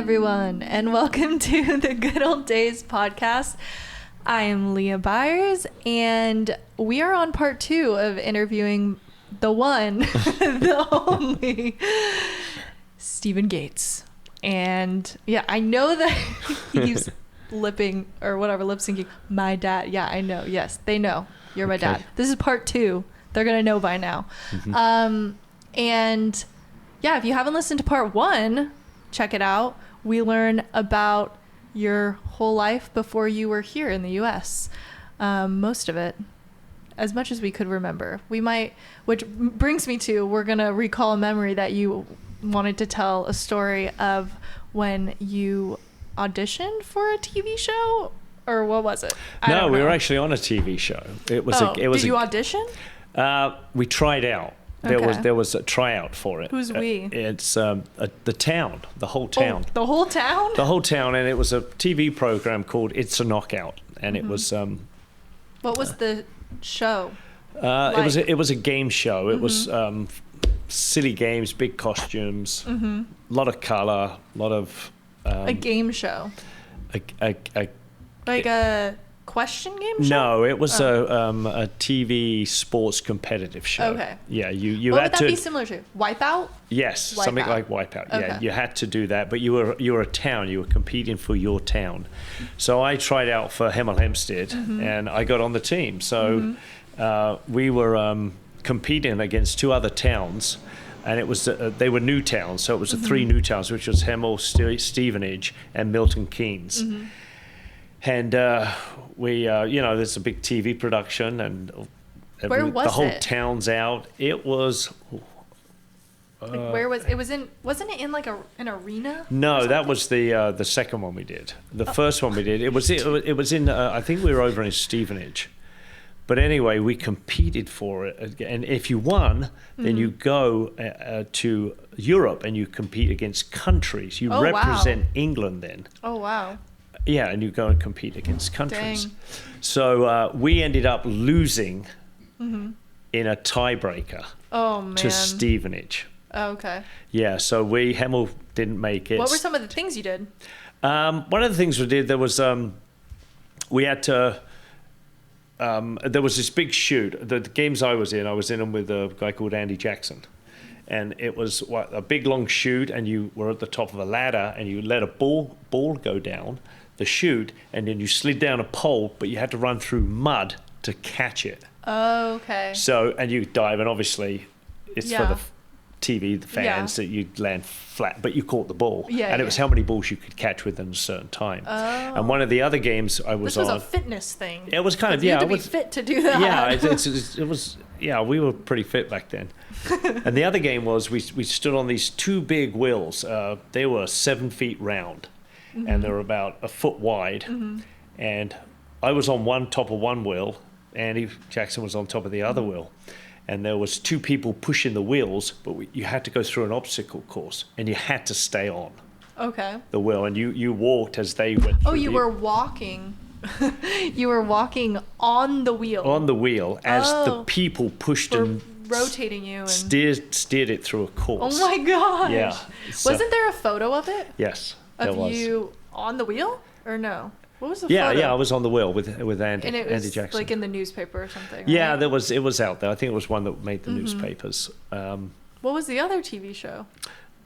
everyone, and welcome to the Good Old Days podcast. I am Leah Byers, and we are on part 2 of interviewing the one, the only, Stephen Gates. And yeah, I know that he's lip syncing. My dad. Yeah, I know. Yes, they know. You're my dad. This is part 2. They're going to know by now. Mm-hmm. And yeah, if you haven't listened to part 1, check it out. We learn about your whole life before you were here in the U.S. Most of it, as much as we could remember. Which brings me to, we're going to recall a memory that you wanted to tell a story of when you auditioned for a TV show, or what was it? No, we were actually on a TV show. Did you audition? We tried out. There was a tryout for it. Who's we? It's the town, the whole town. Oh, the whole town? The whole town, and it was a TV program called It's a Knockout, and it was. What was the show? It was a game show. It was silly games, big costumes, a lot of color, a lot of. A game show. Like a question game show? No, it was a TV sports competitive show. Okay. Yeah, you what had would to. That be similar to? Wipeout? Yes, something like Wipeout. Okay. Yeah, you had to do that, but you were a town. You were competing for your town. So I tried out for Hemel Hempstead, and I got on the team. So we were competing against 2 other towns, and it was they were new towns. So it was 3 new towns, which was Hemel, Stevenage, and Milton Keynes. And we, there's a big TV production, and where was the whole it? Town's out. It was. Where was it? Wasn't it in like an arena? No, that was the second one we did. The first one we did, it was in. I think we were over in Stevenage, but anyway, we competed for it, and if you won, then you go to Europe and you compete against countries. You represent England then. Oh wow. Yeah, and you go and compete against countries. Dang. So we ended up losing in a tiebreaker to Stevenage. Oh, okay. Yeah, so Hemel didn't make it. What were some of the things you did? One of the things we did, there was, we had to, there was this big shoot. The games I was in them with a guy called Andy Jackson. And it was a big long chute, and you were at the top of a ladder, and you let a ball go down the chute, and then you slid down a pole, but you had to run through mud to catch it. Oh, okay. So, and you dive, and obviously it's for the TV fans that you land flat, but you caught the ball. Yeah, and it was how many balls you could catch within a certain time. Oh. And one of the other games I was on... This was a fitness thing. It was kind of, you had to be fit to do that. Yeah, it was, we were pretty fit back then. And the other game was we stood on these 2 big wheels. They were 7 feet round, and they were about a foot wide. And I was on top of one wheel, Andy Jackson was on top of the other wheel. And there was 2 people pushing the wheels, but you had to go through an obstacle course, and you had to stay on the wheel. And you walked as they went through. Oh, you were walking. You were walking on the wheel. On the wheel as the people pushed and rotating you and steered it through a course. Oh my gosh. Yeah. Wasn't there a photo of it? Yes. Of you on the wheel or no? What was the photo? Yeah, I was on the wheel with Andy. And it was Andy Jackson. like in the newspaper or something. Right? Yeah, it was out there. I think it was one that made the newspapers. What was the other TV show?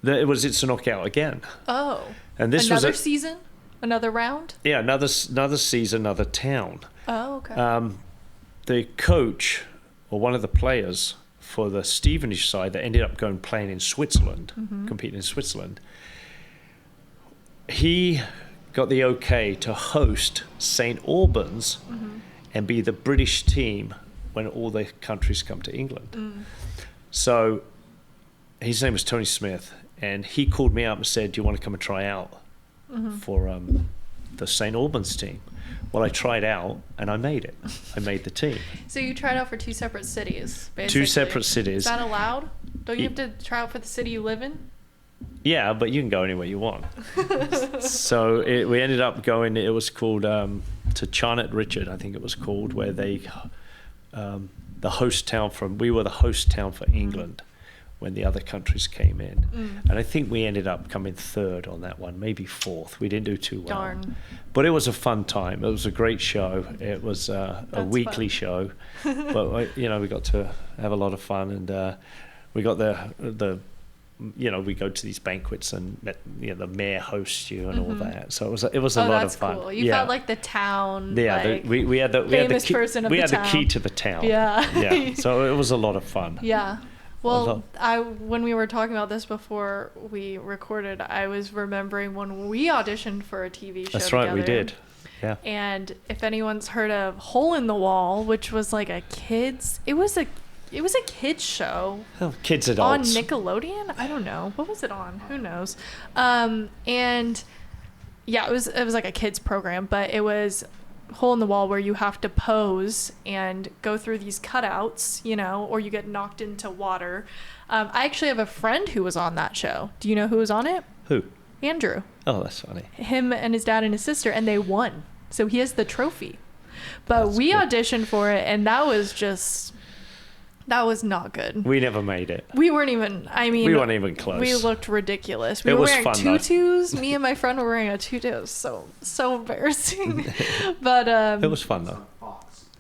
It's a Knockout again. Oh. And this another was season? Another round? Yeah, another season, another town. Oh, okay. The coach or one of the players for the Stevenage side that ended up playing in Switzerland, competing in Switzerland, he got the okay to host St. Albans and be the British team when all the countries come to England. So his name was Tony Smith, and he called me up and said, do you want to come and try out for the St. Albans team? Well, I tried out, and I made it. I made the team. So you tried out for 2 separate cities, basically. 2 separate cities. Is that allowed? Don't you have to try out for the city you live in? Yeah, but you can go anywhere you want. So we ended up going, it was called to Charnet Richard, I think it was called, where they, we were the host town for England, when the other countries came in. And I think we ended up coming third on that one, maybe fourth. We didn't do too well. Darn. But it was a fun time. It was a great show. It was a weekly show. But, you know, we got to have a lot of fun, and we got the you know, we go to these banquets and you know, the mayor hosts you and all that. So it was a lot of fun. Cool. You felt like the town. Yeah, like, we had the famous key, person of we the had town. the key to the town. Yeah. So it was a lot of fun. Yeah. Well, when we were talking about this before we recorded, I was remembering when we auditioned for a TV show. That's right, together. we did. Yeah. And if anyone's heard of Hole in the Wall, which was like a kids, it was a kids show. Oh, kids, adults. On Nickelodeon? I don't know. What was it on? Who knows? And yeah, it was like a kids program, but it was Hole in the Wall where you have to pose and go through these cutouts, you know, or you get knocked into water. I actually have a friend who was on that show. Do you know who was on it? Who? Andrew. Oh, that's funny. Him and his dad and his sister, and they won. So he has the trophy. But That's we good. auditioned for it, and that was not good. We never made it. We weren't even, I mean, We weren't even close. we looked ridiculous. We It were was wearing fun, though. tutus. Me and my friend were wearing a tutu. It was so embarrassing. But It was fun, though.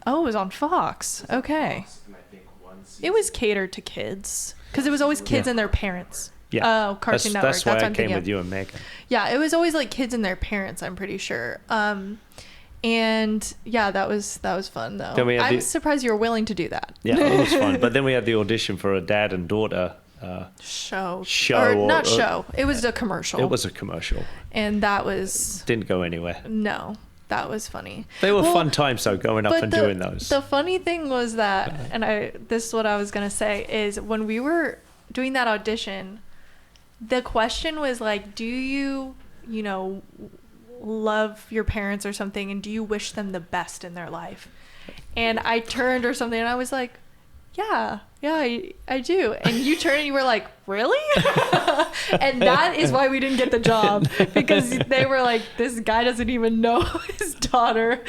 oh, it was on Fox. Okay. It was catered to kids because it was always kids and their parents. Yeah. Oh, Cartoon Network. That's why what I I'm came thinking with of. you and Megan. Yeah, it was always like kids and their parents, I'm pretty sure. And yeah, that was fun though. Then we had I'm the- surprised you were willing to do that. Yeah, it was fun. But then we had the audition for a dad and daughter. Show. Show Not or- show. It was a commercial. It was a commercial. And that was Didn't go anywhere. no. That was funny. They were Well, fun times, though, going up but and the, doing those. The funny thing was that, and this is what I was gonna say, is when we were doing that audition, the question was like, do you know, love your parents or something, and do you wish them the best in their life? And I turned or something, and I was like, yeah, I do. And you turned and you were like, really? And that is why we didn't get the job, because they were like, this guy doesn't even know his daughter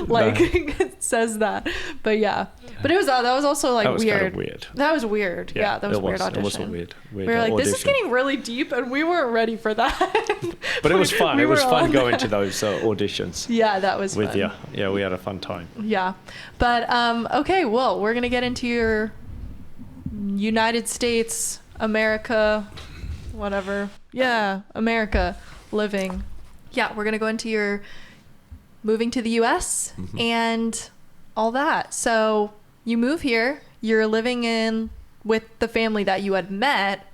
like says that. But yeah, but that was also like That was weird. kind of weird. That was weird. Yeah, that was a it weird was. audition. It was a weird We were like, this is audition. getting really deep, and we weren't ready for that. But it was fun. We It was were fun on going that. to those auditions Yeah, that was with fun. you. Yeah, we had a fun time. Yeah. But okay, well, we're going to get into your United States, America, whatever. Yeah, America living. Yeah, we're going to go into your moving to the US and all that. So, you move here, you're living in with the family that you had met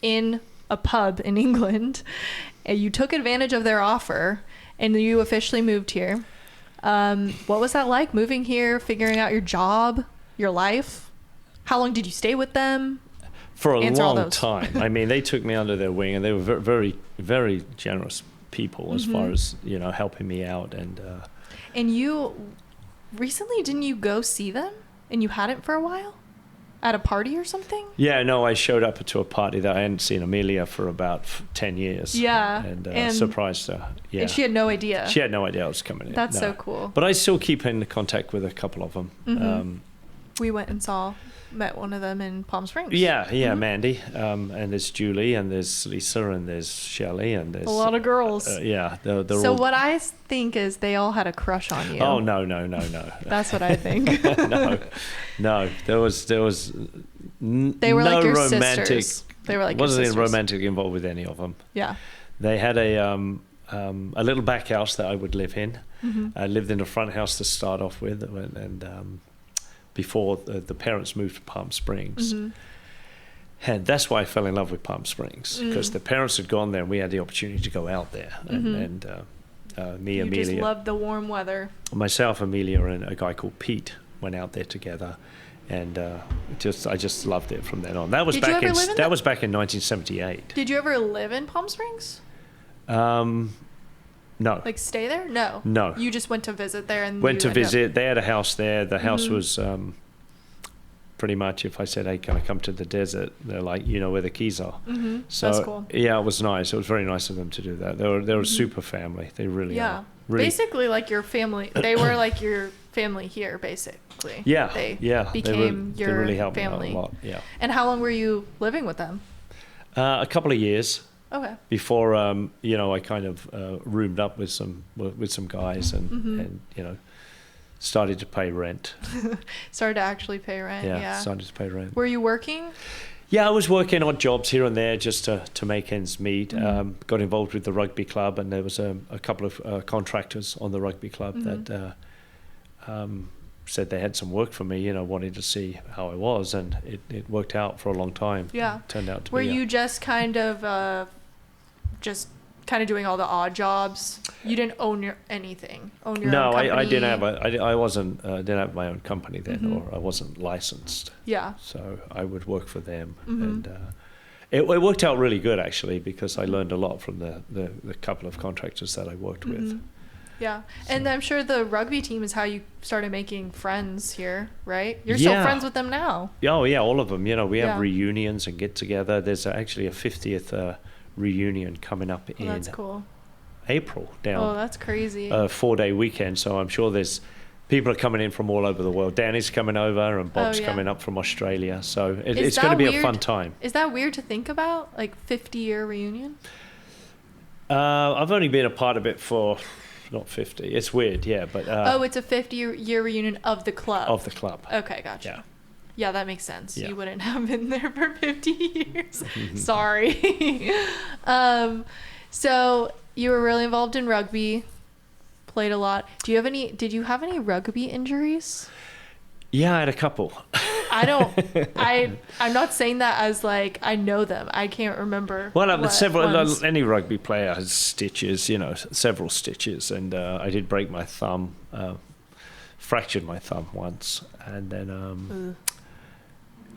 in a pub in England, and you took advantage of their offer and you officially moved here. What was that like, moving here, figuring out your job, your life? How long did you stay with them? For a Answer all long those. time. I mean, they took me under their wing, and they were very, very generous people as far as, you know, helping me out. And you recently, didn't you go see them? And you hadn't for a while? At a party or something? yeah, no, I showed up to a party that I hadn't seen Amelia for about 10 years. Yeah, And, and- surprised her. Yeah. And she had no idea. She had no idea I was coming in. That's no. so cool. But I still keep in contact with a couple of them. We went and met one of them in Palm Springs. Yeah, Mandy, and there's Julie, and there's Lisa, and there's Shelley, and there's A lot of girls. yeah, they're So all. what I think is they all had a crush on you. Oh no! That's what I think. no. There was They were no like your romantic. sisters. They were like your wasn't sisters. romantic involved with any of them. Yeah. They had a little back house that I would live in. I lived in the front house to start off with, and before the parents moved to Palm Springs. And that's why I fell in love with Palm Springs, because the parents had gone there and we had the opportunity to go out there. And me, You Amelia, just loved the warm weather. myself, Amelia, and a guy called Pete went out there together. And I just loved it from then on. That was Did you back ever in live in that the- was back in 1978. Did you ever live in Palm Springs? No. Like stay there? No. No. You just went to visit there and Went you to ended up- visit. They had a house there. The house was pretty much, if I said, hey, can I come to the desert? They're like, you know where the keys are. So That's cool. yeah, it was nice. It was very nice of them to do that. They were a super family. They really Yeah. are. really. Basically, like your family. They were like your family here, basically. Yeah, They yeah. became they your really helped family. me out a lot. Yeah. And how long were you living with them? A couple of years. Okay. Before I kind of roomed up with some guys and started to pay rent. Started to actually pay rent. Yeah. Started to pay rent. Were you working? Yeah, I was working odd jobs here and there just to make ends meet. Mm-hmm. Got involved with the rugby club, and there was a couple of contractors on the rugby club Mm-hmm. that said they had some work for me, wanted to see how I was, and it worked out for a long time. Yeah. Turned out to Were be. you just kind of doing all the odd jobs? You didn't own anything. Own your No, own company? I didn't have I wasn't didn't have my own company then, Mm-hmm. or I wasn't licensed. Yeah. So I would work for them, Mm-hmm. and it worked out really good actually, because I learned a lot from the couple of contractors that I worked with. Mm-hmm. Yeah. And I'm sure the rugby team is how you started making friends here, right? You're still friends with them now. Oh yeah, all of them. We have Yeah. reunions and get together. There's actually a 50th reunion coming up in That's cool. April Oh, down that's crazy. a 4-day weekend. So I'm sure there's people are coming in from all over the world. Danny's coming over and Bob's yeah. coming up from Australia. So Is it's that going to be weird? a fun time. Is that weird to think about? Like 50-year reunion? I've only been a part of it for not 50. It's weird, yeah, but It's a 50-year reunion of the club. of the club. Okay, gotcha. Yeah. Yeah, that makes sense. Yeah. You wouldn't have been there for 50 years. Sorry. So you were really involved in rugby, played a lot. Did you have any rugby injuries? Yeah, I had a couple. I'm not saying that as like I know them. I can't remember. Well, several. ones. Any rugby player has stitches, several stitches, and I did break my thumb, fractured my thumb once, and then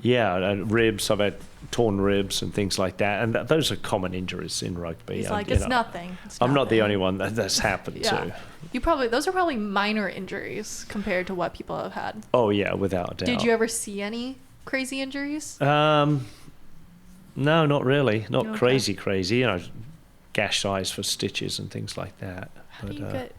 ribs. I've had torn ribs and things like that, and those are common injuries in rugby. He's like, it's nothing. I'm not the only one that's happened to. Those are probably minor injuries compared to what people have had. Oh yeah, without a doubt. Did you ever see any crazy injuries? No, not really. Not Okay. crazy. Gashed eyes for stitches and things like that. How do you get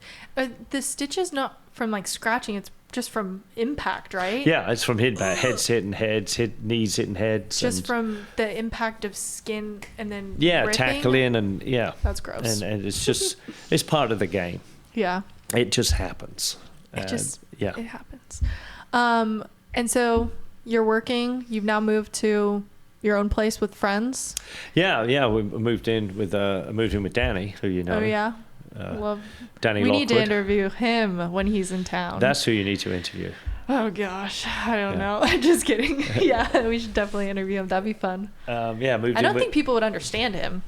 the stitches? Not from like scratching; it's just from impact, right? Yeah, it's from heads hitting heads, knees hitting heads. Just and, from the impact of skin and then ripping? tackling and That's gross. and it's just it's part of the game. Yeah, It just happens. it yeah. happens. And so you're working. You've now moved to your own place with friends. Yeah. We moved in with Danny, who you know. Oh yeah, Danny we Lockwood. need to interview him when he's in town. That's who you need to interview. Oh gosh, I don't Yeah. know. Just kidding. Yeah, we should definitely interview him. That'd be fun. Moved I in don't with, think people would understand him.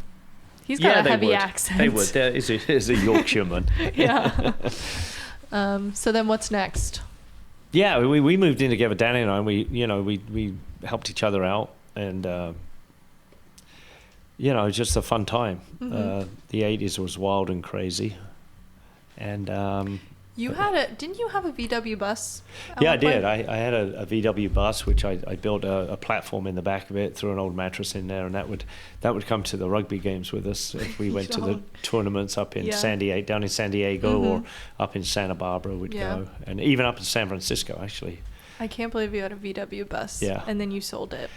He's got a they heavy would. accent. They would. There is a Yorkshireman. Yeah. So then what's next? Yeah, we moved in together, Danny and I. And we helped each other out, and just a fun time. Mm-hmm. The '80s was wild and crazy, and Didn't you have a VW bus? yeah, I did. I had a VW bus, which I built a platform in the back of it, threw an old mattress in there, and that would come to the rugby games with us if we went to the tournaments up in down in San Diego, or up in Santa Barbara. We'd go, and even up in San Francisco, actually. I can't believe you had a VW bus. Yeah. And then you sold it.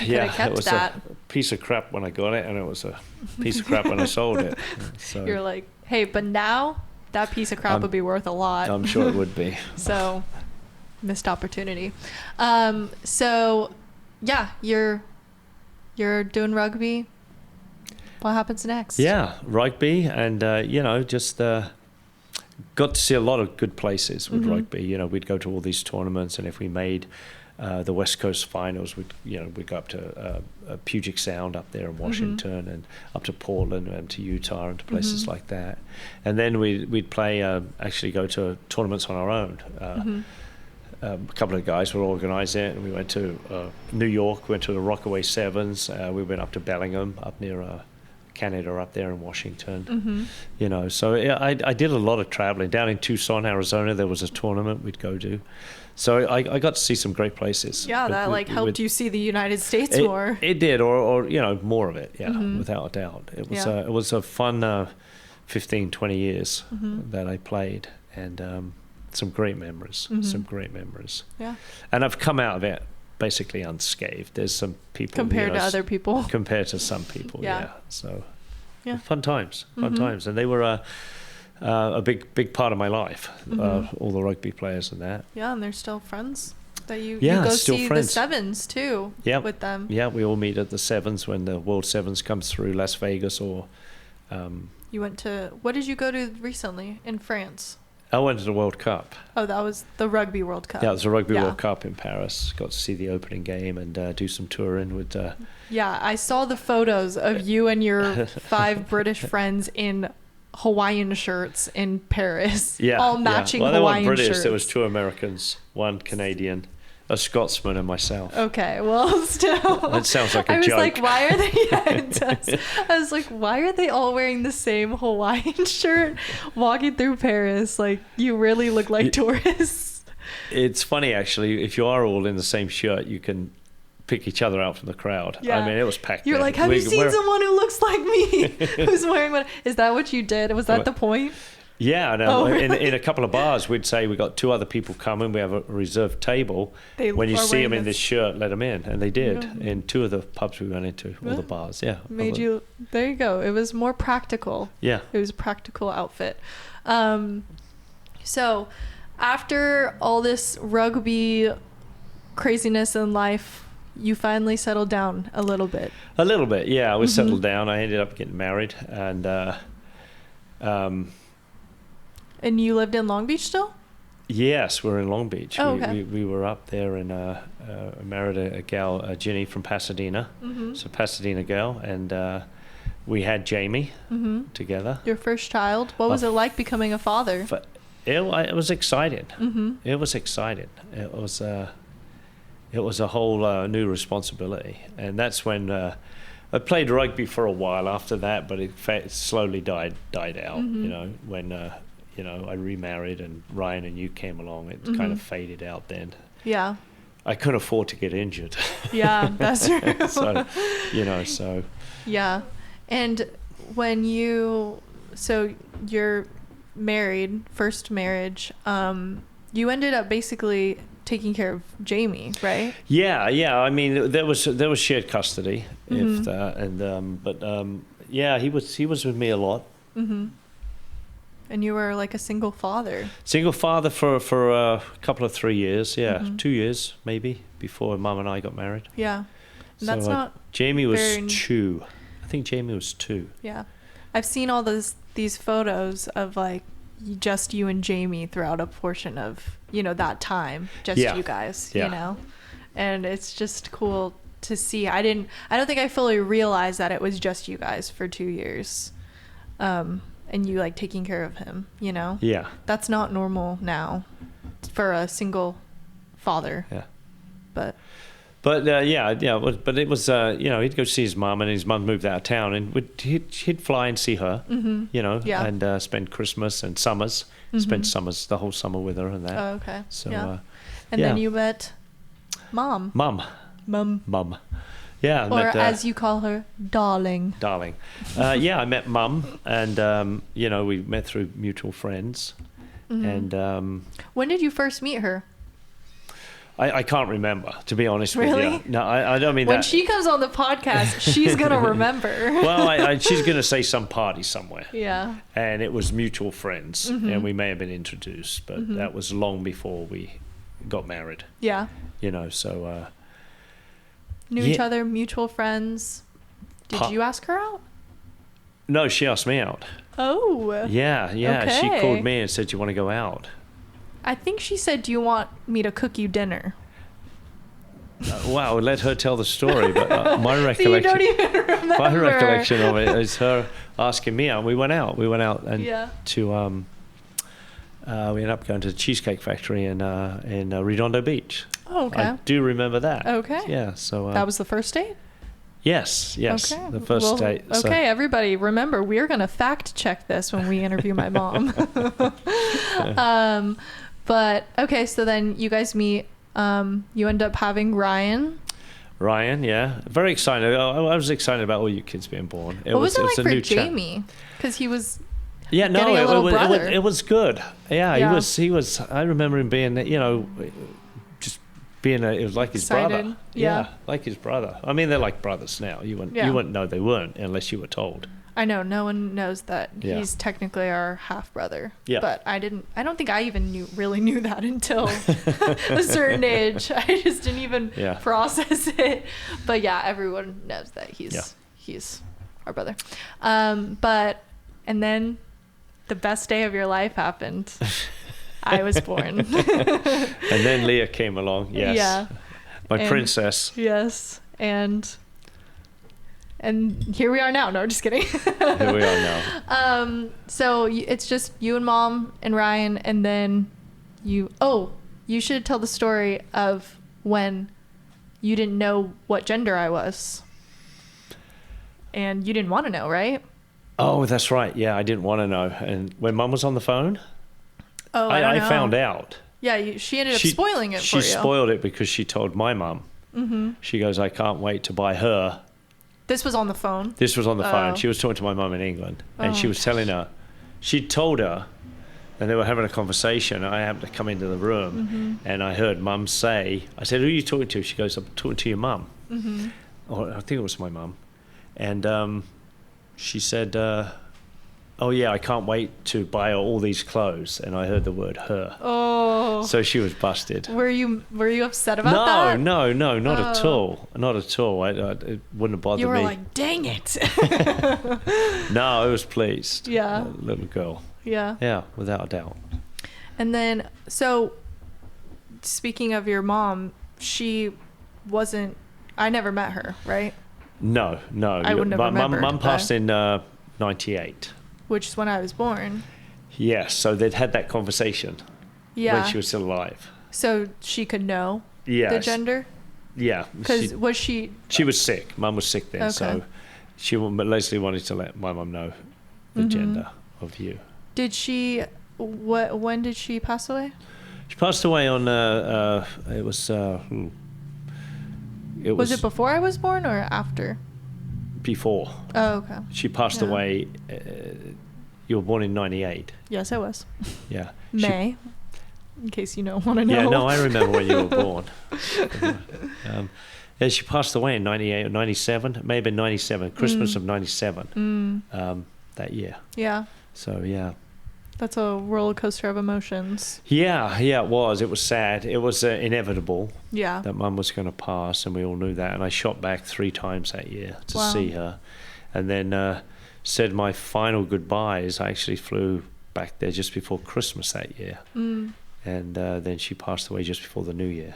Yeah, kept it was that. a piece of crap when I got it, and it was a piece of crap when I sold it. So You're like, hey, but now that piece of crap would be worth a lot. I'm sure it would be. So, missed opportunity. So, yeah, you're doing rugby. What happens next? Yeah, rugby, and just got to see a lot of good places with rugby. We'd go to all these tournaments, and if we made the West Coast finals, we'd go up to Puget Sound up there in Washington, and up to Portland and to Utah and to places like that. And then we'd play, actually go to tournaments on our own. A couple of guys were organising it, and we went to New York, went to the Rockaway Sevens. We went up to Bellingham, up near Canada, up there in Washington. So I did a lot of traveling. Down in Tucson, Arizona, there was a tournament we'd go to. So I got to see some great places. Yeah, that helped you see the United States more. It did, or more of it. Yeah, without a doubt. It was it was a fun 15, 20 years that I played, and some great memories. Some great memories. Yeah. And I've come out of it basically unscathed. There's some people Compared to other people. Compared to some people, yeah. So fun times, and they were a big part of my life. All the rugby players and that. Yeah, and they're still friends. That you go still see friends. the Sevens too. With them. Yeah, we all meet at the Sevens when the World Sevens comes through Las Vegas or. You went to, what did you go to recently in France? I went to the World Cup. Oh, that was the Rugby World Cup. Yeah, it was the Rugby World Cup in Paris. Got to see the opening game and do some touring with. Yeah, I saw the photos of you and your 5 British friends in Hawaiian shirts in Paris. Yeah, all matching Well, Hawaiian they weren't British. shirts. There was 2 Americans, 1 Canadian, a Scotsman, and myself. Okay, well, still. That sounds like a joke. I was joke. like, why are they? Yeah, it does. I was like, why are they all wearing the same Hawaiian shirt, walking through Paris? Like, you really look like tourists. It's funny, actually. If you are all in the same shirt, you can pick each other out from the crowd. Yeah. I mean, it was packed. You're there. like, have you seen someone who looks like me, who's wearing one? Is that what you did? Was that the point? Yeah, and really? in a couple of bars, we'd say we got 2 other people coming. We have a reserved table. When you see them in this shirt, let them in, and they did in 2 of the pubs we went into, all the bars. Yeah, made you. There you go. It was more practical. Yeah, it was a practical outfit. So, after all this rugby craziness in life, you finally settled down a little bit. A little bit, yeah. I was settled down. I ended up getting married, and. And you lived in Long Beach still? Yes, we're in Long Beach. Oh, okay. We were up there and married a gal, Ginny from Pasadena. So Pasadena gal, and we had Jamie together. Your first child. What was it like becoming a father? It was exciting. It was exciting. It was a whole new responsibility, and that's when I played rugby for a while after that, but it slowly died out. You know, when I remarried and Ryan and you came along, it kind of faded out then. Yeah. I couldn't afford to get injured. Yeah, that's true. so. Yeah. And when you're married, first marriage, you ended up basically taking care of Jamie, right? Yeah. I mean, there was shared custody, if that, and but he was with me a lot. And you were like a single father. Single father for a couple of 3 years, 2 years maybe before Mum and I got married. Yeah, and that's not. Jamie was 2. I think Jamie was 2. Yeah, I've seen all these photos of like just you and Jamie throughout a portion of that time, just you guys, and it's just cool to see. I don't think I fully realized that it was just you guys for 2 years. And you like taking care of him, Yeah. That's not normal now for a single father. Yeah. But But it was he'd go see his mum, and his mum moved out of town, and he'd fly and see her, and spend Christmas and summers, spend summers, the whole summer with her and that. Oh, okay. So then you met Mum. Yeah, or as you call her, darling. I met Mum, and we met through mutual friends. And when did you first meet her? I can't remember, to be honest really? with you. No, I don't mean when that. When she comes on the podcast, she's gonna remember. Well, she's gonna say some party somewhere. Yeah. And it was mutual friends, and we may have been introduced, but that was long before we got married. Yeah. So. Knew each other, mutual friends. Did you ask her out? No, she asked me out. Oh. Yeah. Okay. She called me and said, "You want to go out?" I think she said, "Do you want me to cook you dinner?" Wow, let her tell the story. But my recollection, so you don't even remember. My recollection of it is her asking me out. We went out and to we ended up going to the Cheesecake Factory in Redondo Beach. Oh, okay. I do remember that. Okay. Yeah. So that was the first date? Yes. Okay. The first date. So. Okay, everybody, remember, we're going to fact check this when we interview my mom. But, okay, so then you guys meet. You end up having Ryan. Ryan, yeah. Very excited. I was excited about all you kids being born. What was it like for Jamie? Because he was Yeah, no, getting a little brother. it was good. Yeah, Yeah. he was. I remember him being, just being it was like his Excited. brother. Yeah. like his brother. I mean, they're like brothers now. You wouldn't know they weren't unless you were told. I know no one knows that Yeah. he's technically our half brother. Yeah. But I don't think I even really knew that until a certain age. I just didn't even Yeah. process it. But yeah, everyone knows that he's our brother. And then the best day of your life happened. I was born. And then Leah came along. Yes. Yeah. My princess. Yes. And here we are now. No, just kidding. Here we are now. So it's just you and Mom and Ryan, and then you should tell the story of when you didn't know what gender I was. And you didn't want to know, right? Oh, that's right. Yeah, I didn't want to know. And when Mum was on the phone, I don't know. found out. Yeah, she ended up spoiling it for you. She spoiled it because she told my mum. Mm-hmm. She goes, I can't wait to buy her. This was on the phone? This was on the phone. She was talking to my mum in England. And she was telling her, she'd told her, and they were having a conversation. I happened to come into the room, and I heard Mum say, I said, who are you talking to? She goes, I'm talking to your mum. Mm-hmm. Or I think it was my mum. And she said, oh yeah, I can't wait to buy her all these clothes. And I heard the word her. Oh. So she was busted. Were you upset about that? No, not at all. Not at all. It wouldn't have bothered me. You were like, dang it. No, I was pleased. Yeah. Little girl. Yeah. Yeah, without a doubt. And then, so speaking of your mom, I never met her, right? No. I wouldn't have remembered. Mum passed in 98. Which is when I was born. Yes, so they'd had that conversation when she was still alive. So she could know Yes. the gender? Yeah. Because was she... She was sick. Mum was sick then, Okay. so Leslie wanted to let my mum know the gender of you. Did she... When did she pass away? She passed away on... it was... Was it before I was born or after? Before. Oh, okay. She passed away... you were born in 98. Yes, I was. Yeah. May. In case you don't want to know. Yeah, no, I remember when you were born. Yeah, she passed away in 98 or 97. It may have been 97. Christmas of 97. That year. Yeah. So, yeah. That's a roller coaster of emotions. Yeah, it was. It was sad. It was inevitable that Mum was going to pass, and we all knew that. And I shot back 3 times that year to see her. And then said my final goodbyes. I actually flew back there just before Christmas that year. And then she passed away just before the New Year.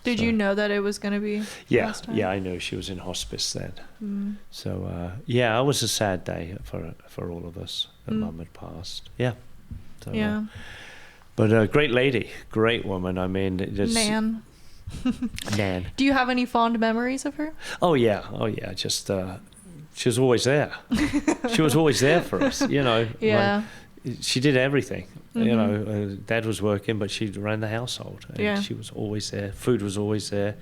Did you know that it was going to be last time? Yeah, I knew she was in hospice then. So, it was a sad day for all of us that Mum had passed. Yeah. So, yeah. But a great lady, great woman. I mean, Nan. Nan. Do you have any fond memories of her? Oh yeah. Just she was always there. She was always there for us. Yeah. She did everything. Dad was working, but she ran the household. And she was always there. Food was always there.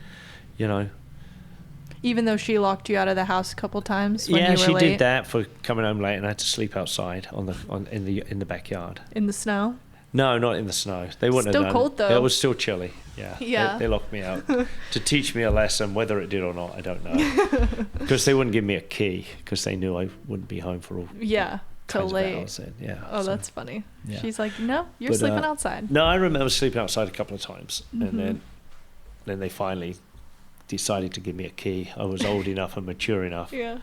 Even though she locked you out of the house a couple times when you were she late? did that for coming home late, and I had to sleep outside in the backyard. In the snow? No, not in the snow. They wouldn't Still have done. cold, though. It was still chilly. Yeah. Yeah. They locked me out to teach me a lesson. Whether it did or not, I don't know. Because they wouldn't give me a key because they knew I wouldn't be home for all. Yeah. Till late. Hours then. Yeah. Oh, that's funny. Yeah. She's like, no, you're sleeping outside. No, I remember sleeping outside a couple of times, and then they finally decided to give me a key. I was old enough and mature enough. Yeah.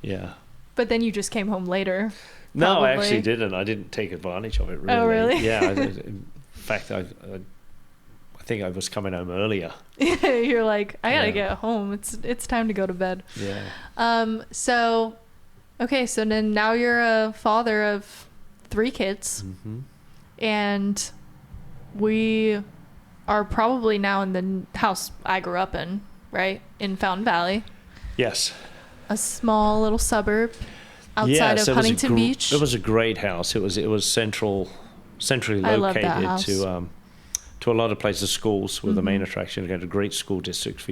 Yeah. But then you just came home later. No, probably. I actually didn't. I didn't take advantage of it. Really. Oh, really? Yeah. In fact, I think I was coming home earlier. You're like, I gotta get home. It's time to go to bed. Yeah. So, okay. So then now you're a father of 3 kids, and we are probably now in the house I grew up in, right? In Fountain Valley. Yes. A small little suburb outside of Huntington Beach. It was a great house. It was centrally located to a lot of places. Schools were the main attraction. It had a great school district for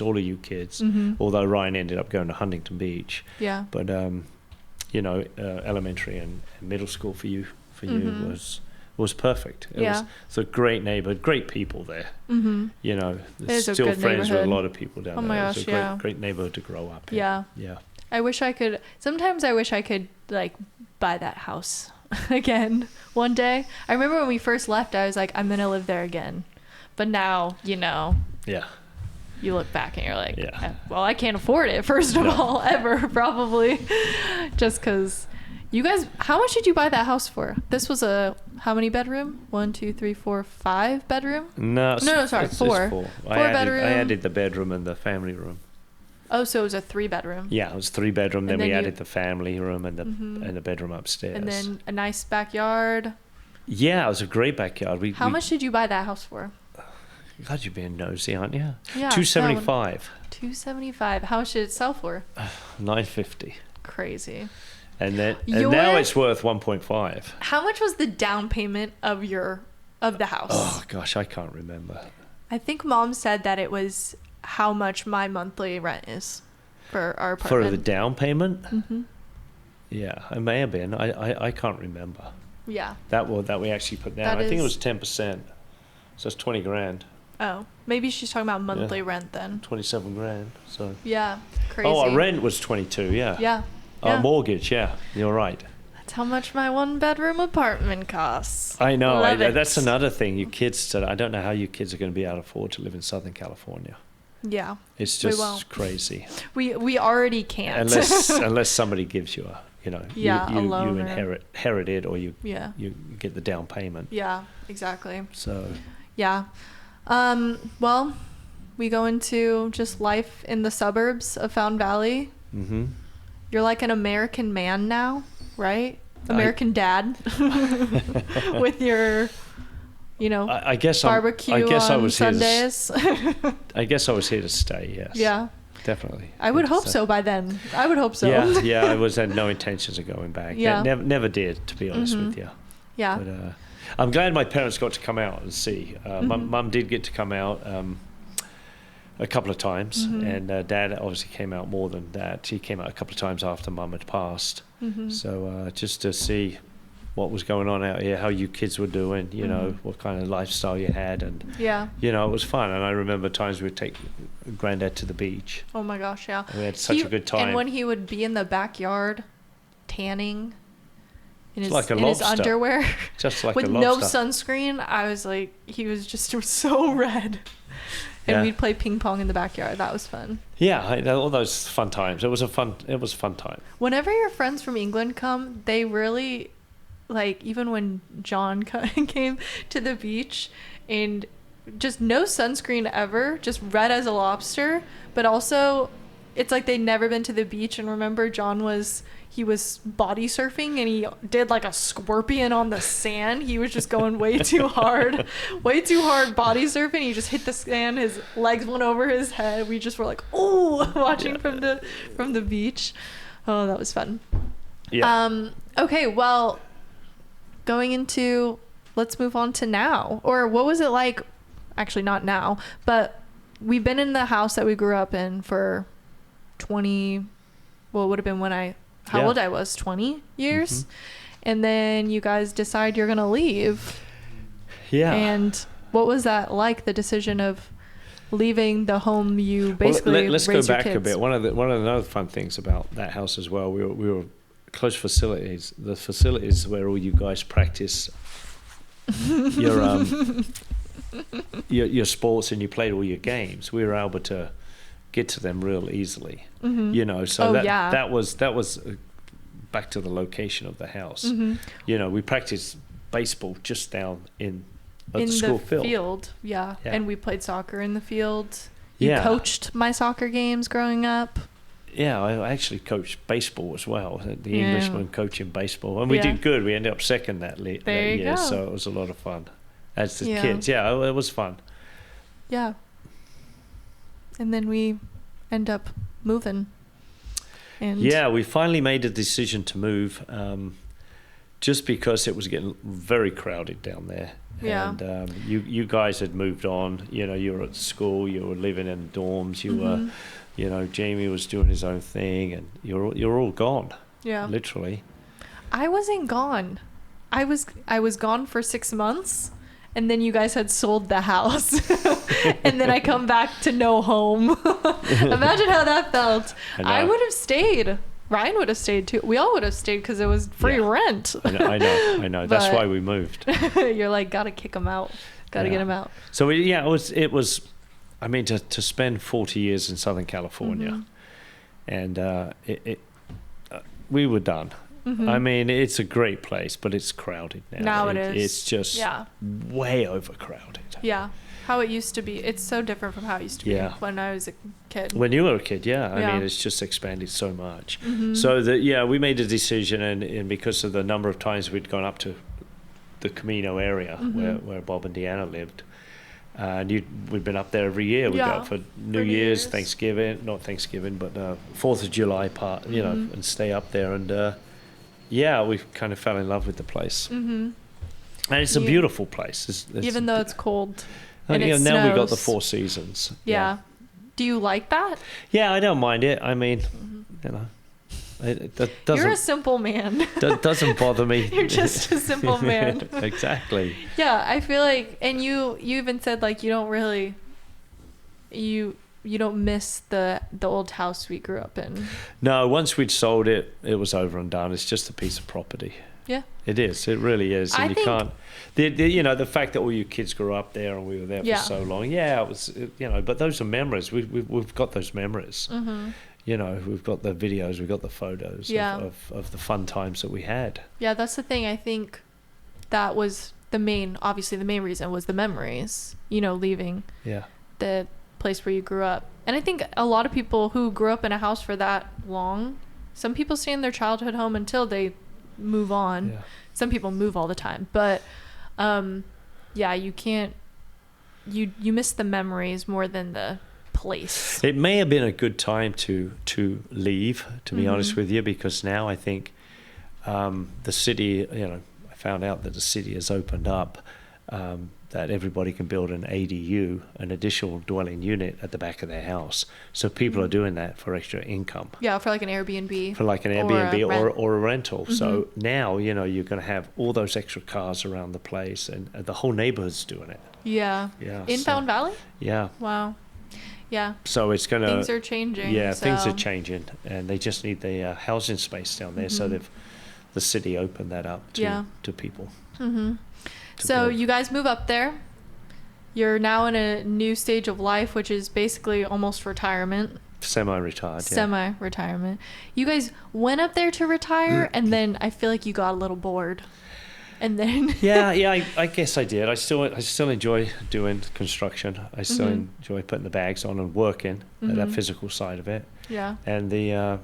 all of you kids. Although Ryan ended up going to Huntington Beach. Yeah. But elementary and middle school for you was perfect. It was a great neighborhood, great people there. It's a still good friends with a neighborhood. lot of people down Oh there. my It was gosh, a great neighborhood to grow up in. Yeah. I wish I could. Sometimes I wish I could like buy that house again one day. I remember when we first left, I was like, I'm gonna live there again. But now, Yeah. you look back and you're like, well, I can't afford it, first of all, ever, probably. Just because you guys, how much did you buy that house for? This was how many bedroom? 1, 2, 3, 4, 5 bedroom? No, sorry, it's 4. Four Bedroom. I added the bedroom and the family room. Oh, so it was a 3 bedroom. Yeah, it was 3 bedroom. Then we added the family room and the Mm-hmm. and the bedroom upstairs. And then a nice backyard. Yeah, it was a great backyard. How much did you buy that house for? God, you're being nosy, aren't you? Yeah. $275. $275. How much did it sell for? $950. Crazy. And now it's worth 1.5. How much was the down payment of the house? Oh gosh, I can't remember. I think Mom said that it was how much my monthly rent is for our For apartment. the down payment? Mm-hmm. Yeah, it may have been. I can't remember. Yeah. That we actually put down. I think it was 10%. So it's 20 grand. Oh, maybe she's talking about monthly rent then. 27 grand. So. Yeah, crazy. Oh, our rent was 22. Yeah. Yeah. Our mortgage. Yeah, you're right. That's how much my 1-bedroom apartment costs. I know. Love it. That's another thing. You kids. I don't know how you kids are going to be able to afford to live in Southern California. Yeah. It's just crazy. We already can't. Unless somebody gives you a. You loan inherit it, or you you get the down payment. Yeah, exactly. So yeah, well, we go into just life in the suburbs of Fountain Valley. Mm-hmm. You're like an American man now, right? American dad with your, I guess barbecue I on was Sundays. I guess I was here to stay. Yes. Yeah. Definitely. I would hope so by then. I would hope so. Yeah. I had no intentions of going back. Yeah. Never did, to be honest with you. Yeah. But I'm glad my parents got to come out and see. Mum did get to come out a couple of times, and Dad obviously came out more than that. He came out a couple of times after Mum had passed. So just to see what was going on out here, how you kids were doing, what kind of lifestyle you had, and it was fun. And I remember times we'd take Granddad to the beach. Oh my gosh, yeah. And we had such a good time. And when he would be in the backyard tanning in his lobster. underwear, Just like with a no lobster. sunscreen, I was like, he was just so red. And we'd play ping pong in the backyard. That was fun. Yeah, all those fun times. It was a fun time. Whenever your friends from England come, they really, like, even when John came to the beach, and just no sunscreen ever, just red as a lobster, but also it's like they'd never been to the beach. And remember, John was body surfing, and he did like a scorpion on the sand. He was just going way too hard body surfing. He just hit the sand, his legs went over his head. We just were like, oh, watching from the beach. Oh, that was fun. Yeah. Okay, well, let's move on to now. Or what was it like? Actually, not now, but we've been in the house that we grew up in for 20, well, it would have been when how old I was, 20 years. And then you guys decide you're going to leave. Yeah. And what was that like, the decision of leaving the home you basically let's raised go your back kids? a bit. One of the other fun things about that house as well, we were close facilities. The facilities where all you guys practice your sports and you played all your games. We were able to get to them real easily. So that was back to the location of the house. We practiced baseball just down in the school field. Yeah. And we played soccer in the field. You coached my soccer games growing up. Yeah, I actually coached baseball as well. The Englishman coaching baseball, and we did good. We ended up second that year, so it was a lot of fun. As the kids, it was fun. Yeah. And then we end up moving. And we finally made a decision to move, just because it was getting very crowded down there. Yeah. And you guys had moved on. You were at school. You were living in dorms. You were, Jamie was doing his own thing, and you're all gone. Yeah. Literally. I wasn't gone. I was gone for 6 months, and then you guys had sold the house. And then I come back to no home. Imagine how that felt. I would have stayed. Ryan would have stayed too. We all would have stayed because it was free rent. I know. That's why we moved. You're like, gotta kick him out. Gotta get him out. So it was. I mean, to spend 40 years in Southern California, and we were done. I mean, it's a great place, but it's crowded now. Now it is. It's just way overcrowded. Yeah. How it used to be. It's so different from how it used to be when I was a kid. When you were a kid, I mean, it's just expanded so much. So we made a decision, and because of the number of times we'd gone up to the Camino area where Bob and Deanna lived, and we'd been up there every year. We'd go up for New Year's, Thanksgiving, not Thanksgiving, but 4th of July part, and stay up there. And we kind of fell in love with the place. And it's a beautiful place. Even though it's cold. And it now snows. we've got the 4 seasons. Yeah. Do you like that? Yeah, I don't mind it. I mean, that doesn't. You're a simple man. That doesn't bother me. You're just a simple man. Exactly. Yeah, I feel like, and you even said like you don't really, you don't miss the old house we grew up in. No, once we'd sold it, it was over and done. It's just a piece of property. Yeah. It is. It really is. And can't. The fact that all your kids grew up there and we were there for so long. Yeah, it was. But those are memories. We've got those memories. We've got the videos. We've got the photos of the fun times that we had. Yeah, that's the thing. I think that was the main reason was the memories. Leaving. Yeah. The place where you grew up, and I think a lot of people who grew up in a house for that long, some people stay in their childhood home until they move on. Some people move all the time, but you can't, you miss the memories more than the place. It may have been a good time to leave, to be honest with you, because now I think the city, I found out that the city has opened up, that everybody can build an ADU, an additional dwelling unit at the back of their house. So people are doing that for extra income. Yeah, for like an Airbnb. For like an Airbnb or a rental. So now, you're going to have all those extra cars around the place, and the whole neighborhood's doing it. Yeah. In Fountain Valley? Yeah. Wow. Yeah. So it's going to... Things are changing. Yeah, things are changing, and they just need the housing space down there. So the city opened that up to people. So you guys move up there. You're now in a new stage of life, which is basically almost retirement. Semi-retired, Semi-retirement. You guys went up there to retire, and then I feel like you got a little bored. And then... I guess I did. I still enjoy doing construction. I still enjoy putting the bags on and working, that physical side of it. Yeah. And the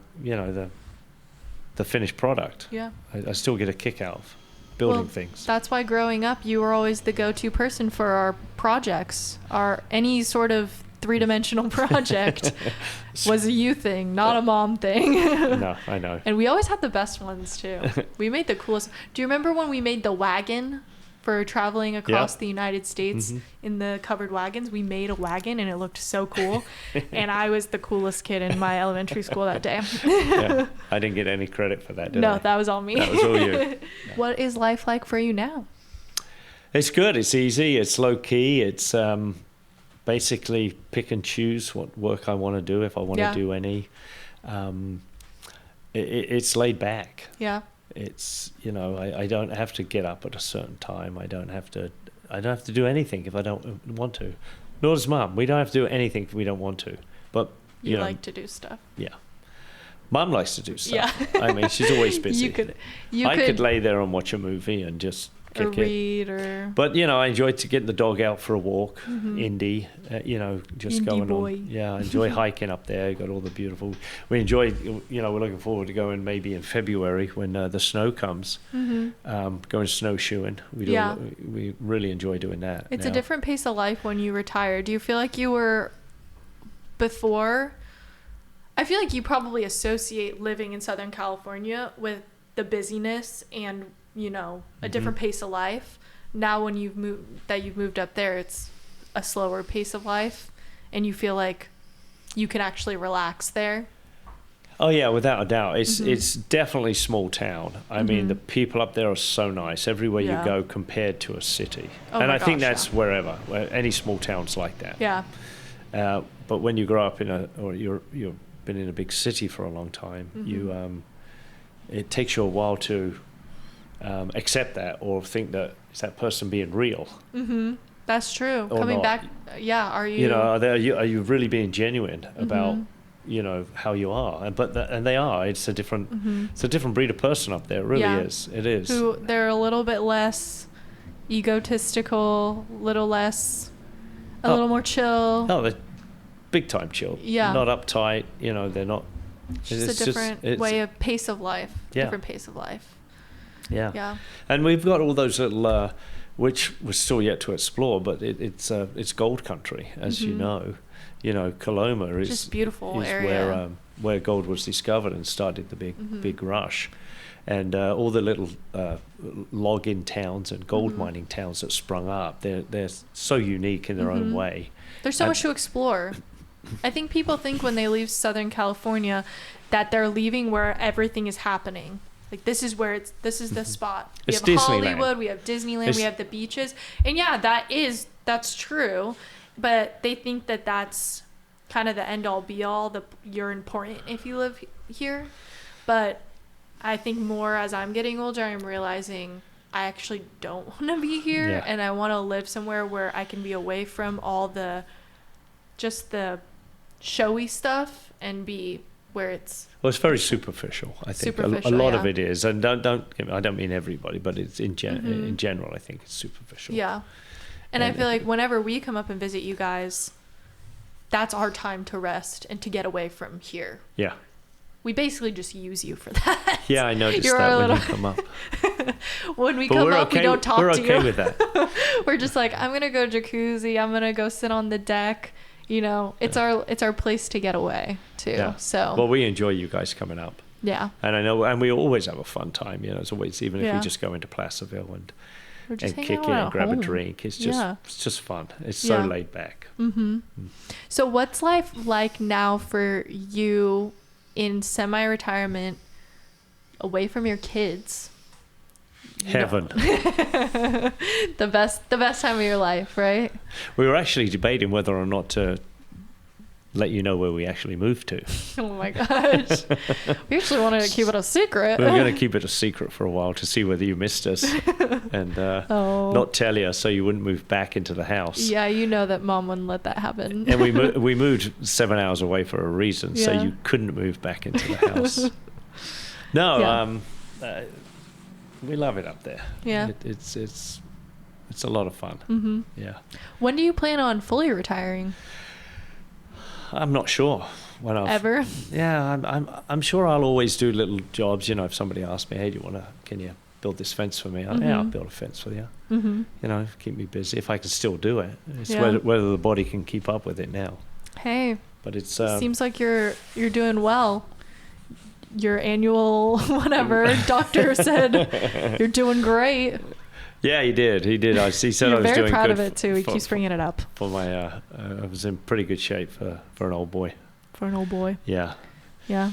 finished product. Yeah. I still get a kick out of building things. That's why growing up you were always the go-to person for our projects. Any sort of 3-dimensional project was a you thing, not a mom thing. No, I know. And we always had the best ones too. We made the coolest. Do you remember when we made the wagon for traveling across the United States in the covered wagons? We made a wagon and it looked so cool. And I was the coolest kid in my elementary school that day. I didn't get any credit for that, did I? No, that was all me. That was all you. What is life like for you now? It's good. It's easy. It's low key. It's basically pick and choose what work I want to do, if I want to do any. It's laid back. Yeah. It's, I don't have to get up at a certain time. I don't have to do anything if I don't want to. Nor does Mum. We don't have to do anything if we don't want to. But you like to do stuff. Yeah. Mum likes to do stuff. Yeah. I mean, she's always busy. I could lay there and watch a movie and just kick read it. But I enjoy getting the dog out for a walk. Indy, just Indie going boy. on. Yeah, I enjoy hiking up there. Got all the beautiful. We enjoy. We're looking forward to going maybe in February when the snow comes. Going snowshoeing. We really enjoy doing that. It's a different pace of life when you retire. Do you feel like you were before? I feel like you probably associate living in Southern California with the busyness and a different pace of life. Now when you've moved up there, it's a slower pace of life and you feel like you can actually relax there. Oh yeah, without a doubt. It's definitely small town. I mean, the people up there are so nice everywhere you go compared to a city. Oh and my I think gosh, that's where any small town's like that. Yeah. But when you grow up you've been in a big city for a long time, it takes you a while to accept that or think that is that person being real. That's true. Or Coming not. back, are you? You know, are you really being genuine about how you are? And they are. It's a different it's a different breed of person up there. It really is. It is. Who they're a little bit less egotistical, a little more chill. Oh, they're big time chill. Yeah. Not uptight. You know, they're not. It's a different way of pace of life. Yeah. Different pace of life. Yeah. Yeah. And we've got all those little, which we're still yet to explore, but it's gold country, as you know. You know, Coloma is just beautiful is area. where gold was discovered and started the big rush, and all the little log-in towns and gold mining towns that sprung up. They're so unique in their own way. There's so much to explore. I think people think when they leave Southern California that they're leaving where everything is happening. Like this is the spot. We It's have Disneyland. Hollywood, we have Disneyland, we have the beaches. And yeah, that's true. But they think that that's kind of the end all be all, you're important if you live here. But I think more as I'm getting older, I'm realizing I actually don't want to be here, and I want to live somewhere where I can be away from all the showy stuff and be where it's. Well, it's very superficial. I think a lot of it is, and I don't mean everybody, but it's in general. I think it's superficial. Yeah, and I feel like whenever we come up and visit you guys, that's our time to rest and to get away from here. Yeah. We basically just use you for that. Yeah, I noticed that when you come up. When we come up, we don't talk to you. We're okay with that. We're just like, I'm gonna go jacuzzi. I'm gonna go sit on the deck. You know, it's our place to get away too. Yeah. So. Well, we enjoy you guys coming up. Yeah. And I know, and we always have a fun time. You know, it's always, even if we just go into Placerville and kick it and grab a drink. It's just fun. It's so laid back. So what's life like now for you in semi-retirement, away from your kids? Heaven. The best time of your life, right? We were actually debating whether or not to let you know where we actually moved to. Oh my gosh. We actually wanted to keep it a secret. We were going to keep it a secret for a while to see whether you missed us and not tell you so you wouldn't move back into the house. Yeah, you know that Mom wouldn't let that happen. And we moved 7 hours away for a reason, so you couldn't move back into the house. No, we love it up there. Yeah. It's a lot of fun. Yeah. When do you plan on fully retiring? I'm not sure. Ever? Yeah, I'm sure I'll always do little jobs. You know, if somebody asks me, hey, can you build this fence for me? I'll build a fence for you. You know, keep me busy if I can still do it. It's whether the body can keep up with it now. Hey. But it's seems like you're doing well. Your annual whatever doctor said you're doing great. Yeah, he did. He said I was doing good. You're very proud of it too. He keeps bringing it up. For my, I was in pretty good shape for an old boy. For an old boy. Yeah. Yeah.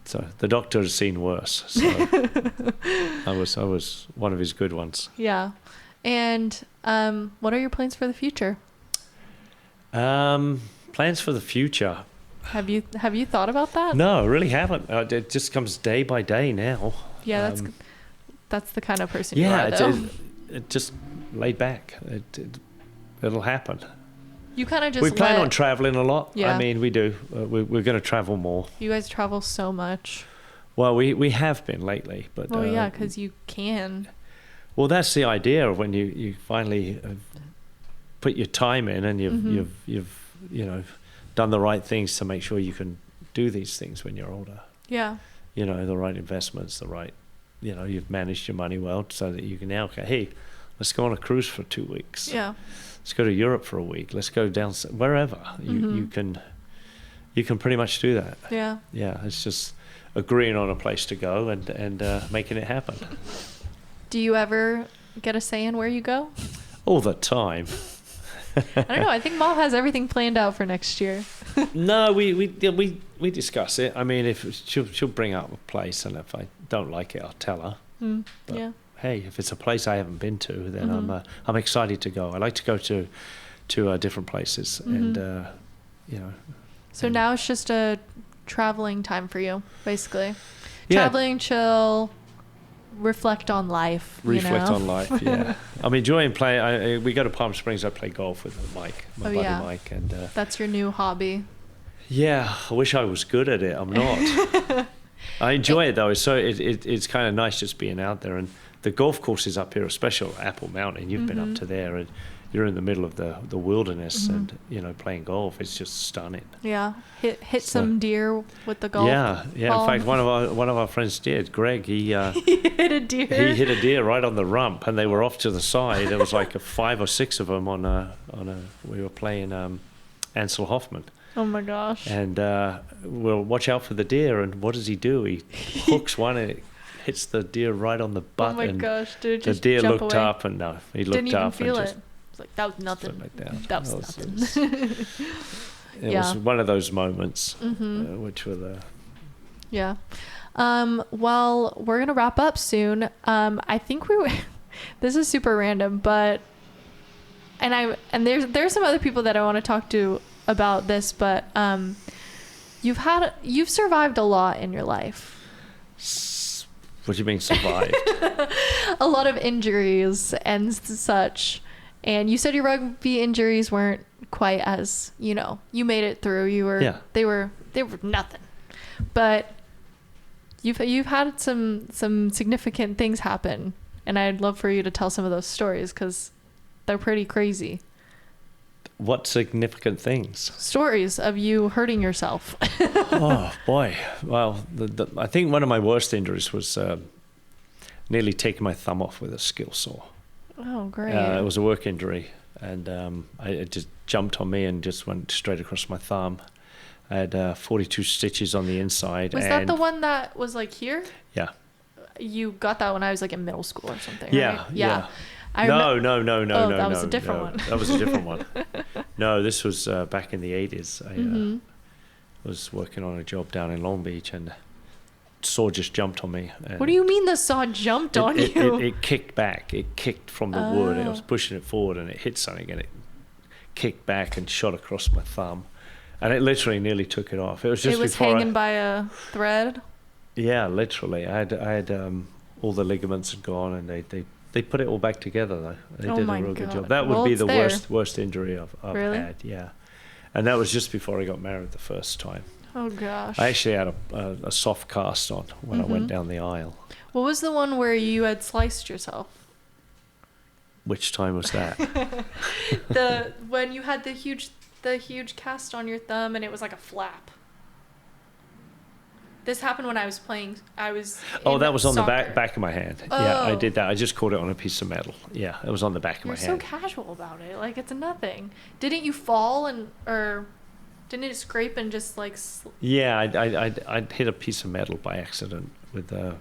So the doctor has seen worse. So I was one of his good ones. Yeah. And what are your plans for the future? Plans for the future. Have you thought about that? No, I really haven't. It just comes day by day now. Yeah, that's the kind of person you are, though. It just laid back. It'll happen. You kind of just. We plan on traveling a lot. Yeah. I mean, we do. We're going to travel more. You guys travel so much. Well, we have been lately, but. Well, yeah, because you can. Well, that's the idea of when you finally put your time in and you've done the right things to make sure you can do these things when you're older. Yeah. You know, the right investments, you've managed your money well so that you can now go, hey, let's go on a cruise for 2 weeks. Yeah. Let's go to Europe for a week. Let's go down wherever. You can pretty much do that. Yeah. Yeah. It's just agreeing on a place to go and making it happen. Do you ever get a say in where you go? All the time. I don't know. I think Mom has everything planned out for next year. No, we discuss it. I mean, if she'll bring up a place, and if I don't like it, I'll tell her. But, Yeah. hey, if it's a place I haven't been to, then I'm excited to go. I like to go to different places, and you know. So now it's just a traveling time for you, basically. Yeah. Traveling, chill, reflect on life. Reflect you know? on life. Yeah, I'm enjoying playing. We go to Palm Springs. I play golf with Mike, my buddy Mike, and that's your new hobby. yeah, I wish I was good at it. I'm not. I enjoy it though. It's kind of nice just being out there, and the golf courses up here are special. Apple Mountain, you've been up to there, and you're in the middle of the wilderness, and playing golf. It's just stunning. Yeah, hit some deer with the golf. Yeah. ball. In fact, one of our friends did. Greg, he He hit a deer. he hit a deer right on the rump, and they were off to the side. There was like 5 or 6 of them on a. We were playing Ansel Hoffman. Oh my gosh. And we'll watch out for the deer. And what does he do? He hooks one and it hits the deer right on the butt. Oh my gosh, dude! The Just deer jump looked away. up, and no, he looked Didn't even up feel and it. just It's like that was nothing. put it back down. That was nothing. It was one of those moments, which were the. Yeah. Well, we're gonna wrap up soon. I think this is super random, but there's some other people that I want to talk to about this, but you've survived a lot in your life. What do you mean survived? A lot of injuries and such. And you said your rugby injuries weren't quite as, you made it through. They were nothing. But you've had some significant things happen, and I'd love for you to tell some of those stories because they're pretty crazy. What significant things? Stories of you hurting yourself. Oh boy! Well, I think one of my worst injuries was nearly taking my thumb off with a skill saw. Oh, great! It was a work injury, and it just jumped on me and just went straight across my thumb. I had 42 stitches on the inside. Was that the one that was like here? Yeah. You got that when I was like in middle school or something, Yeah, right? yeah. No. No. That was a different one. That was a different one. No, this was back in the 80s. I was working on a job down in Long Beach, and saw just jumped on me. What do you mean the saw jumped on you? It kicked back. It kicked from the wood. It was pushing it forward, and it hit something, and it kicked back and shot across my thumb. And it literally nearly took it off. It was just hanging by a thread? Yeah, literally. I had all the ligaments had gone, and they put it all back together though. They did a real good job. That would be the worst injury I've had. Yeah, and that was just before I got married the first time. Oh gosh. I actually had a soft cast on when I went down the aisle. What was the one where you had sliced yourself? Which time was that? When you had the huge cast on your thumb and it was like a flap. This happened when I was playing. That was on the back of my hand. Oh. Yeah, I did that. I just caught it on a piece of metal. Yeah, it was on the back of my hand. You're so casual about it. Like it's nothing. Didn't you fall or didn't it scrape and just like? Yeah, I hit a piece of metal by accident with I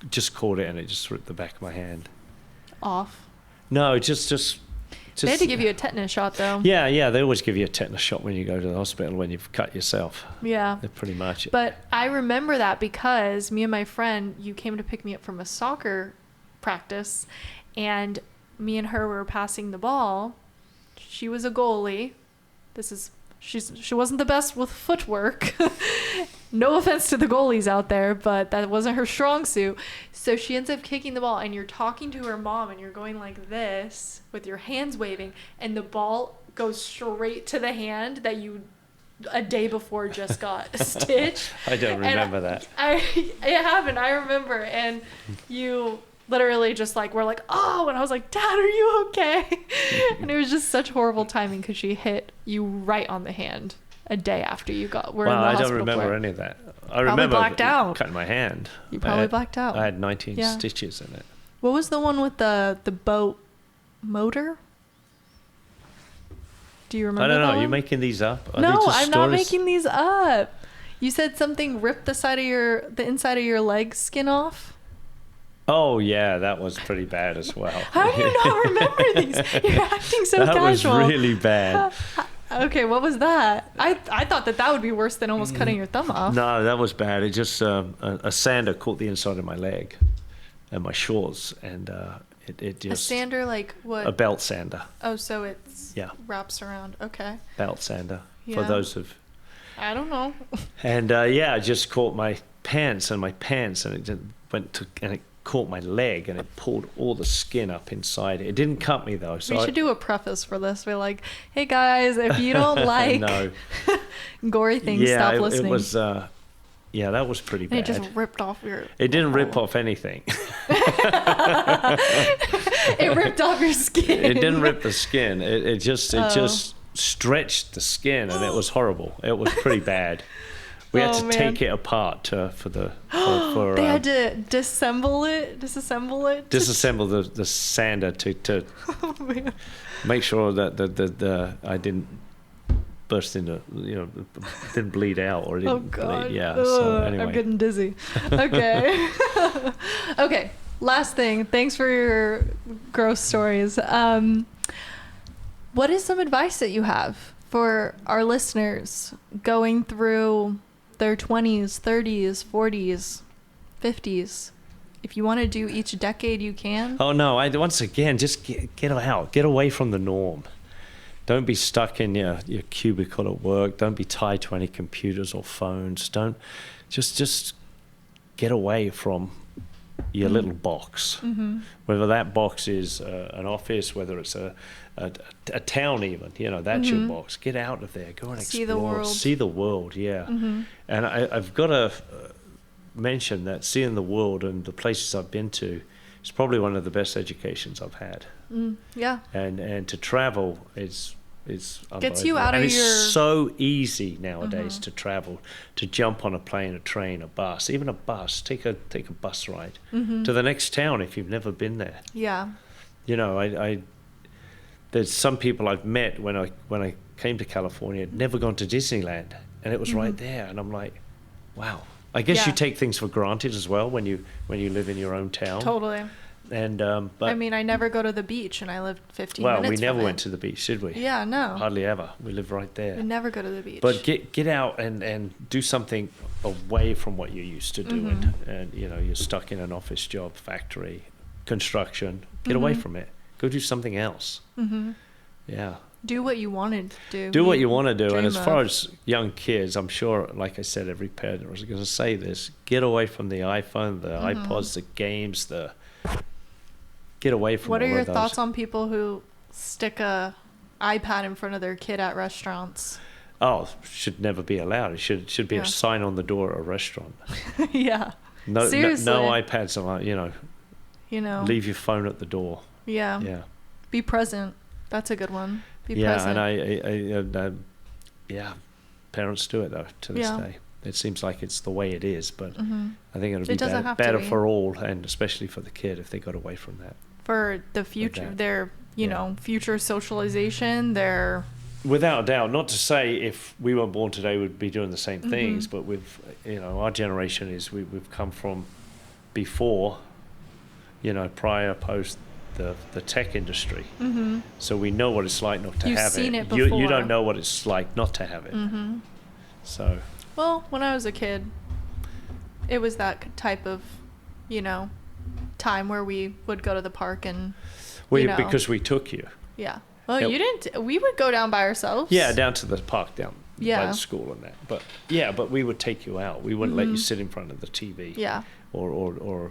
just caught it and it just ripped the back of my hand. Off. No, just. They had to give you a tetanus shot, though. Yeah, they always give you a tetanus shot when you go to the hospital when you've cut yourself. Yeah. They're pretty much. But I remember that because me and my friend, you came to pick me up from a soccer practice, and me and her were passing the ball. She was a goalie. She wasn't the best with footwork. No offense to the goalies out there, but that wasn't her strong suit. So she ends up kicking the ball, and you're talking to her mom, and you're going like this with your hands waving, and the ball goes straight to the hand that you a day before just got stitched. I don't remember that. It happened. I remember, and you literally just like were like, oh, and I was like, Dad, are you okay? And it was just such horrible timing because she hit you right on the hand a day after you were in the hospital. I don't remember any of that. I remember blacked out. Cutting my hand. You probably blacked out. I had 19 stitches in it. What was the one with the boat motor? Do you remember? I don't know. Are you making these up? No, I'm not making these up. You said something ripped the inside of your leg skin off. Oh yeah, that was pretty bad as well. How do you not remember these? You're acting so casual. That was really bad. Okay, what was that? I thought that would be worse than almost cutting your thumb off. No, that was bad. It just a sander caught the inside of my leg and my shorts, and it just A sander, like what? a belt sander. Oh, so it's wraps around. Okay. Belt sander Yeah. for those of. I don't know. And I just caught my pants, and it just it caught my leg, and it pulled all the skin up inside it. It didn't cut me though. So We should do a preface for this. We're like, hey guys, if you don't like No. gory things, stop listening. It was. That was pretty and bad. it just ripped off your. It didn't rip off anything. It ripped off your skin. It didn't rip the skin. It just stretched the skin, and it was horrible. It was pretty bad. We had to take it apart for the. They had to disassemble it. Disassemble the sander to make sure that I didn't burst into, didn't bleed out or didn't bleed. Yeah. So anyway. I'm getting dizzy. Okay. Okay. Last thing. Thanks for your gross stories. What is some advice that you have for our listeners going through their 20s, 30s, 40s, 50s? If you want to do each decade, you can. Oh no! Once again, just get out, get away from the norm. Don't be stuck in your cubicle at work. Don't be tied to any computers or phones. Don't just get away from your little box. Mm-hmm. Whether that box is an office, whether it's a town even, that's your box. Get out of there. Go and explore. See the world, yeah. Mm-hmm. And I've got to mention that seeing the world and the places I've been to is probably one of the best educations I've had. Yeah. And to travel is gets you out of it's your. So easy nowadays to travel, to jump on a plane, a train, a bus, even a bus. Take a bus ride to the next town if you've never been there. Yeah. There's some people I've met when I came to California had never gone to Disneyland, and it was right there, and I'm like, wow. I guess you take things for granted as well when you live in your own town. Totally. And but I mean, I never go to the beach, and I lived 15 minutes Well, from we never it. went to the beach, did we? Yeah, no. Hardly ever. We live right there. We never go to the beach. But get out and do something away from what you're used to doing. And you're stuck in an office job, factory, construction. Get away from it. Go do something else. Yeah. Do what you wanted to do. Do what you want to do. And dream as far of. as young kids, I'm sure, like I said, every parent was going to say this, get away from the iPhone, the iPods, the games, get away from What all are your of those. thoughts on people who stick a iPad in front of their kid at restaurants? Oh, should never be allowed. It should be a sign on the door at a restaurant. Yeah. No Seriously. no iPads allowed, leave your phone at the door. Yeah. Yeah. Be present. That's a good one. Be Yeah, present. and parents do it though to this day. It seems like it's the way it is, but I think it'll be doesn't have to better be. for all, and especially for the kid if they got away from that. For the future, their, future socialization, their... Without a doubt, not to say if we weren't born today we'd be doing the same things, but our generation we've come from before, prior, post the tech industry. So we know what it's like not to You've have seen it. it before. You don't know what it's like not to have it. So. Well, when I was a kid, it was that type of, time where we would go to the park and, because we took you. Yeah. Well, you didn't. We would go down by ourselves. Yeah, down to the park down by the school and that. But we would take you out. We wouldn't let you sit in front of the TV. Yeah. Or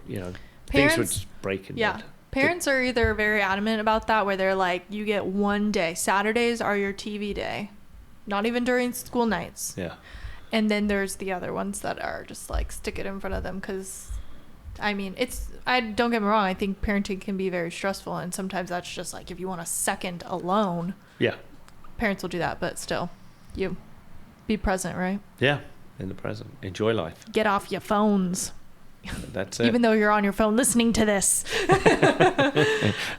Parents, things would break in yeah. bed. Parents are either very adamant about that, where they're like, you get one day. Saturdays are your TV day. Not even during school nights. Yeah. And then there's the other ones that are just like, stick it in front of them because... I mean, don't get me wrong, I think parenting can be very stressful, and sometimes that's just like, if you want a second alone, parents will do that, but still, you be present, right? Yeah, in the present. Enjoy life. Get off your phones. That's it. Even though you're on your phone listening to this.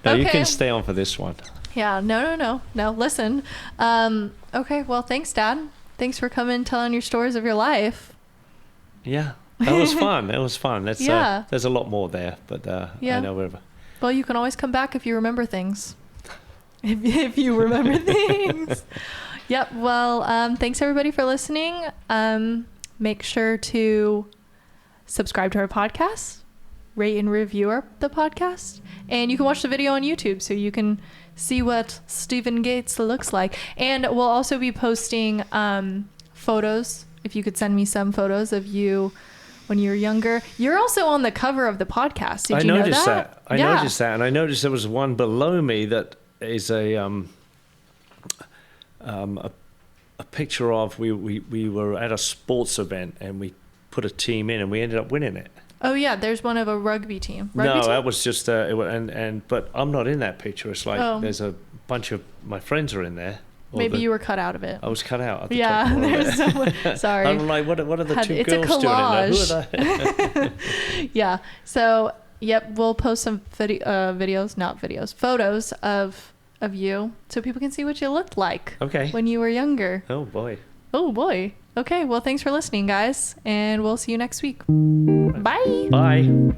No, you can stay on for this one. Yeah, no, listen. Okay, well, thanks, Dad. Thanks for coming and telling your stories of your life. Yeah. That was fun. That's there's a lot more there, but I know wherever. Well, you can always come back if you remember things. If you remember things. Yep. Well, thanks everybody for listening. Make sure to subscribe to our podcast, rate and review the podcast, and you can watch the video on YouTube so you can see what Stephen Gates looks like. And we'll also be posting photos. If you could send me some photos of you when you were younger. You're also on the cover of the podcast. Did you know that? I noticed that, and I noticed there was one below me that is a picture of we were at a sports event and we put a team in and we ended up winning it. Oh yeah, there's one of a rugby team. That was just but I'm not in that picture. It's like there's a bunch of my friends are in there. Maybe you were cut out of it. I was cut out. At the yeah, top there's someone. Sorry. I'm like, what are the two it's girls a collage. doing in there? Who are they? Yeah. So yep, we'll post some photos of you so people can see what you looked like. Okay. When you were younger. Oh boy. Oh boy. Okay. Well, thanks for listening, guys, and we'll see you next week. Bye. Bye.